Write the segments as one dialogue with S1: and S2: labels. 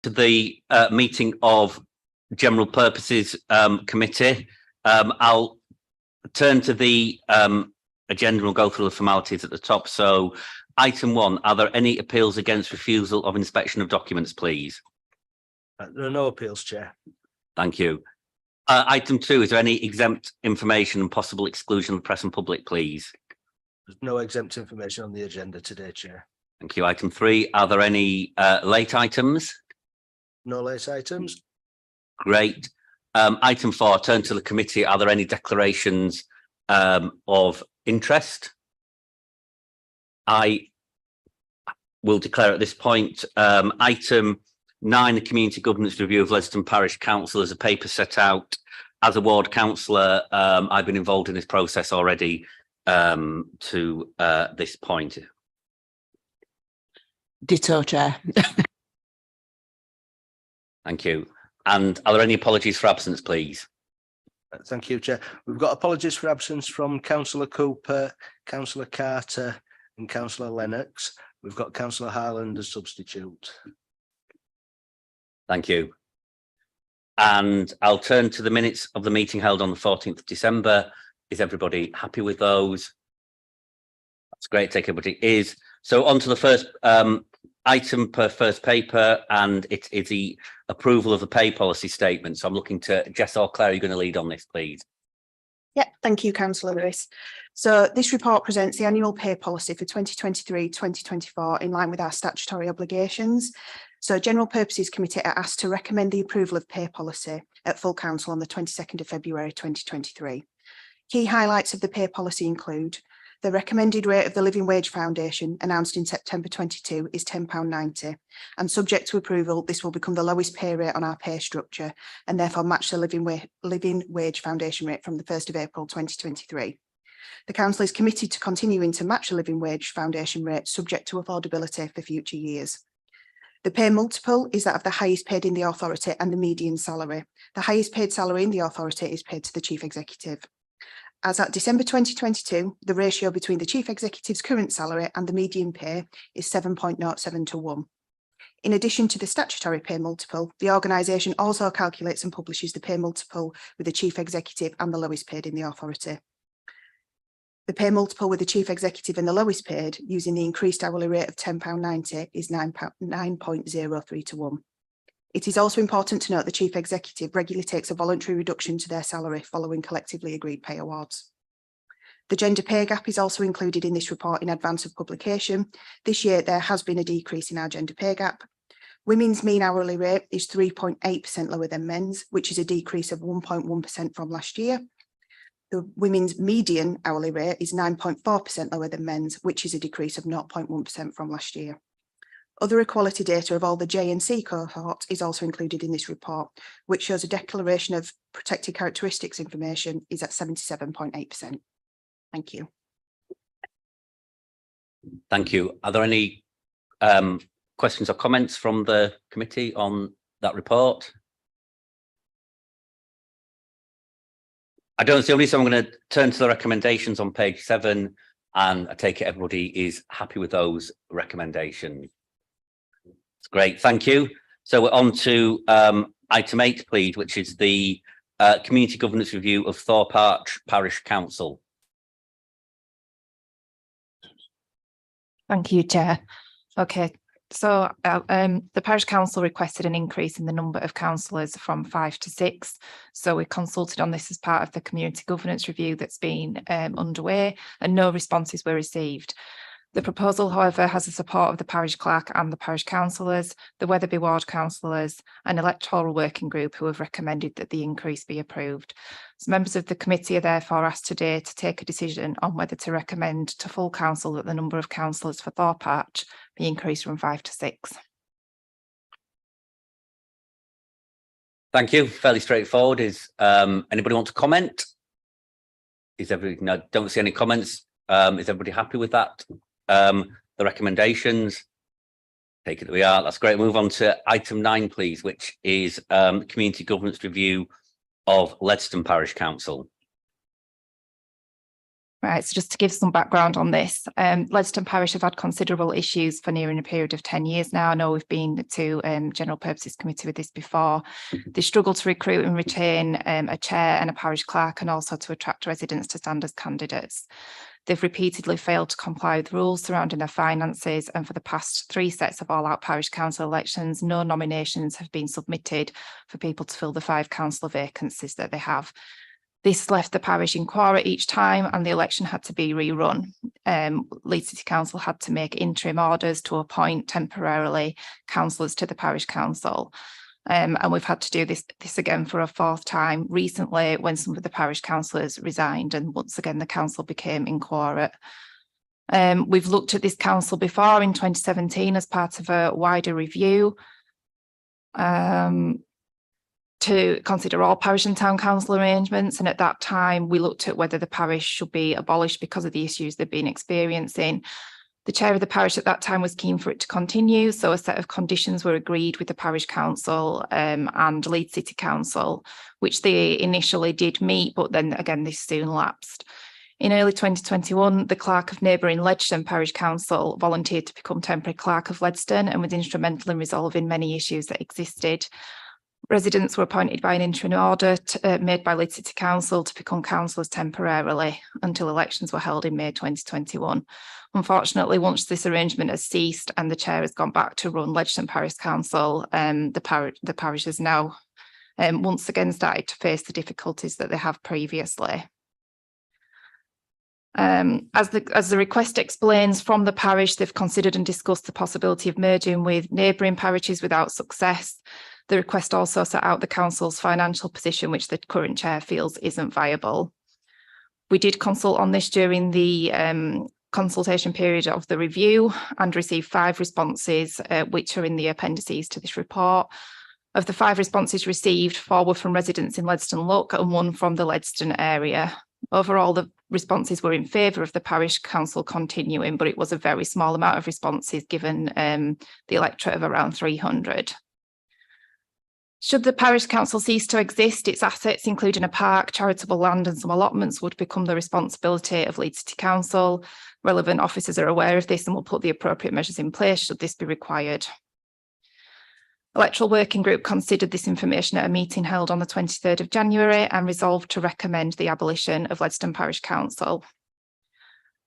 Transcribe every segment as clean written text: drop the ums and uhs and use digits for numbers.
S1: To the meeting of General Purposes Committee. I'll turn to the agenda and go through the formalities at the top. So, item 1, are there any appeals against refusal of inspection of documents, please?
S2: There are no appeals, Chair.
S1: Thank you. Item 2, is there any exempt information and possible exclusion of the press and public, please?
S2: There's no exempt information on the agenda today, Chair.
S1: Thank you. Item 3, are there any late items?
S2: No late items.
S1: Great. Item 4, turn to the committee. Are there any declarations of interest? I will declare at this point item 9, the community governance review of Leeds Parish Council, as a paper set out. As a ward councillor, I've been involved in this process already to this point.
S3: Ditto, Chair.
S1: Thank you. And are there any apologies for absence, please?
S2: Thank you, Chair. We've got apologies for absence from Councillor Cooper, Councillor Carter and Councillor Lennox. We've got Councillor Harland as substitute.
S1: Thank you. And I'll turn to the minutes of the meeting held on the 14th of December. Is everybody happy with those? That's great. Take everybody is. So on to the first item per first paper, and it is the approval of the pay policy statement. So I'm looking to Jess or Claire, are you going to lead on this, please?
S4: Yeah, thank you, Councillor Lewis. So this report presents the annual pay policy for 2023-2024 in line with our statutory obligations. So General Purposes Committee are asked to recommend the approval of pay policy at full council on the 22nd of February 2023. Key highlights of the pay policy include the recommended rate of the Living Wage Foundation announced in September 22 is £10.90, and subject to approval, this will become the lowest pay rate on our pay structure and therefore match the Living Wage Foundation rate from the 1st of April 2023. The Council is committed to continuing to match the Living Wage Foundation rate subject to affordability for future years. The pay multiple is that of the highest paid in the authority and the median salary. The highest paid salary in the authority is paid to the Chief Executive. As at December 2022, the ratio between the Chief Executive's current salary and the median pay is 7.07 to 1. In addition to the statutory pay multiple, the organisation also calculates and publishes the pay multiple with the Chief Executive and the lowest paid in the authority. The pay multiple with the Chief Executive and the lowest paid using the increased hourly rate of £10.90 is 9.03 to 1. It is also important to note the Chief Executive regularly takes a voluntary reduction to their salary following collectively agreed pay awards. The gender pay gap is also included in this report in advance of publication. This year, there has been a decrease in our gender pay gap. Women's mean hourly rate is 3.8% lower than men's, which is a decrease of 1.1% from last year. The women's median hourly rate is 9.4% lower than men's, which is a decrease of 0.1% from last year. Other equality data of all the J and C cohort is also included in this report, which shows a declaration of protected characteristics information is at 77.8%. Thank you.
S1: Thank you. Are there any questions or comments from the committee on that report? I don't see any, so I'm going to turn to the recommendations on page 7, and I take it everybody is happy with those recommendations. It's great, thank you. So we're on to item 8, please, which is the community governance review of Thorpe Arch Parish Council.
S5: Thank you, Chair. Okay, so the Parish Council requested an increase in the number of councillors from 5 to 6. So we consulted on this as part of the community governance review that's been underway, and no responses were received. The proposal, however, has the support of the parish clerk and the parish councillors, the Wetherby ward councillors, an electoral working group who have recommended that the increase be approved. So members of the committee are therefore asked today to take a decision on whether to recommend to full council that the number of councillors for Thorpe Arch be increased from 5 to 6.
S1: Thank you. Fairly straightforward. Is anybody want to comment? Is everybody? No, don't see any comments. Is everybody happy with that? The recommendations, take it that we are. That's great. Move on to item 9, please, which is community governance review of Leeds Parish Council.
S5: Right, so just to give some background on this, Ledston Parish have had considerable issues for nearing a period of 10 years now. I know we've been to General Purposes Committee with this before. They struggle to recruit and retain a chair and a parish clerk, and also to attract residents to stand as candidates. They've repeatedly failed to comply with rules surrounding their finances, and for the past 3 sets of all-out parish council elections, no nominations have been submitted for people to fill the 5 councillor vacancies that they have. This left the parish in quora each time, and the election had to be rerun. Leeds City Council had to make interim orders to appoint temporarily councillors to the parish council. And we've had to do this again for a 4th time recently, when some of the parish councillors resigned, and once again the council became inquirate. We've looked at this council before in 2017 as part of a wider review to consider all parish and town council arrangements, and at that time we looked at whether the parish should be abolished because of the issues they've been experiencing. The chair of the parish at that time was keen for it to continue, so a set of conditions were agreed with the parish council and Leeds City Council, which they initially did meet, but then again this soon lapsed. In early 2021, the clerk of neighbouring Ledston Parish Council volunteered to become temporary clerk of Ledston and was instrumental in resolving many issues that existed. Residents were appointed by an interim order made by Leeds City Council to become councillors temporarily until elections were held in May 2021. Unfortunately, once this arrangement has ceased and the chair has gone back to run Ledston Parish Council, the parish has now once again started to face the difficulties that they have previously. As the request explains from the parish, they've considered and discussed the possibility of merging with neighbouring parishes without success. The request also set out the council's financial position, which the current chair feels isn't viable. We did consult on this during the consultation period of the review and received 5 responses, which are in the appendices to this report. Of the 5 responses received, 4 were from residents in Ledston Look and 1 from the Ledston area. Overall, the responses were in favour of the parish council continuing, but it was a very small amount of responses given the electorate of around 300. Should the parish council cease to exist, its assets, including a park, charitable land and some allotments, would become the responsibility of Leeds City Council. Relevant officers are aware of this and will put the appropriate measures in place should this be required. Electoral Working Group considered this information at a meeting held on the 23rd of January and resolved to recommend the abolition of Ledston Parish Council.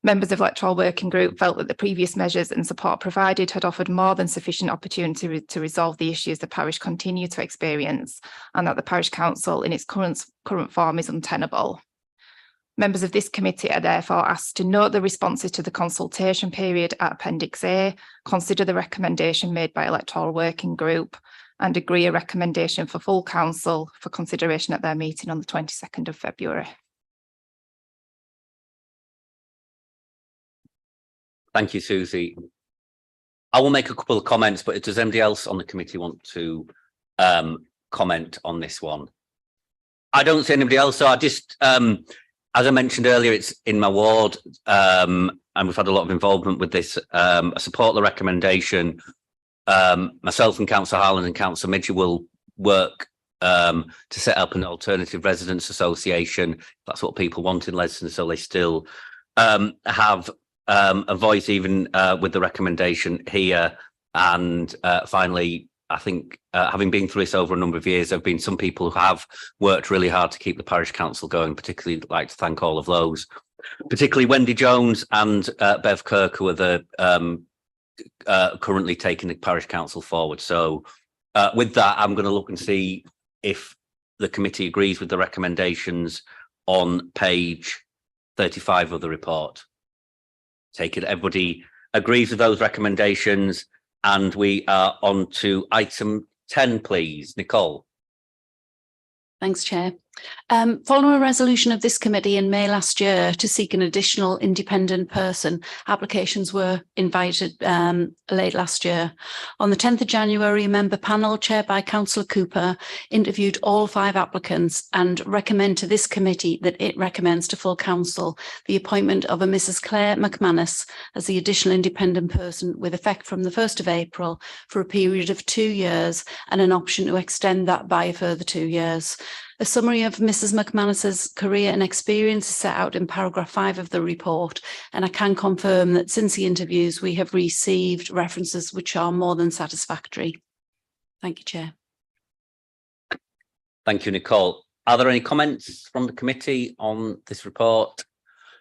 S5: Members of Electoral Working Group felt that the previous measures and support provided had offered more than sufficient opportunity to resolve the issues the parish continue to experience, and that the parish council in its current form is untenable. Members of this committee are therefore asked to note the responses to the consultation period at Appendix A, consider the recommendation made by Electoral Working Group, and agree a recommendation for full council for consideration at their meeting on the 22nd of February.
S1: Thank you, Susie. I will make a couple of comments, but does anybody else on the committee want to comment on this one? I don't see anybody else, so I just, as I mentioned earlier, it's in my ward, and we've had a lot of involvement with this. I support the recommendation. Myself and Councillor Harland and Councillor Midger will work to set up an alternative residents association. That's what people want in Ledston, so they still have a voice even with the recommendation here. And finally, I think having been through this over a number of years, there have been some people who have worked really hard to keep the parish council going. Particularly like to thank all of those, particularly Wendy Jones and Bev Kirk, who are the currently taking the parish council forward. So with that, I'm going to look and see if the committee agrees with the recommendations on page 35 of the report. Take it everybody agrees with those recommendations, and we are on to item 10, please. Nicole.
S3: Thanks, Chair. Following a resolution of this committee in May last year to seek an additional independent person, applications were invited late last year. On the 10th of January, a member panel chaired by Councillor Cooper interviewed all 5 applicants and recommend to this committee that it recommends to full council the appointment of a Mrs. Claire McManus as the additional independent person with effect from the 1st of April for a period of 2 years and an option to extend that by a further 2 years. A summary of Mrs McManus's career and experience is set out in paragraph 5 of the report, and I can confirm that since the interviews we have received references which are more than satisfactory. Thank you, Chair.
S1: Thank you, Nicole. Are there any comments from the committee on this report?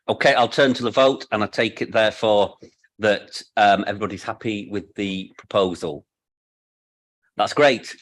S1: Okay, I'll turn to the vote, and I take it therefore that everybody's happy with the proposal. That's great.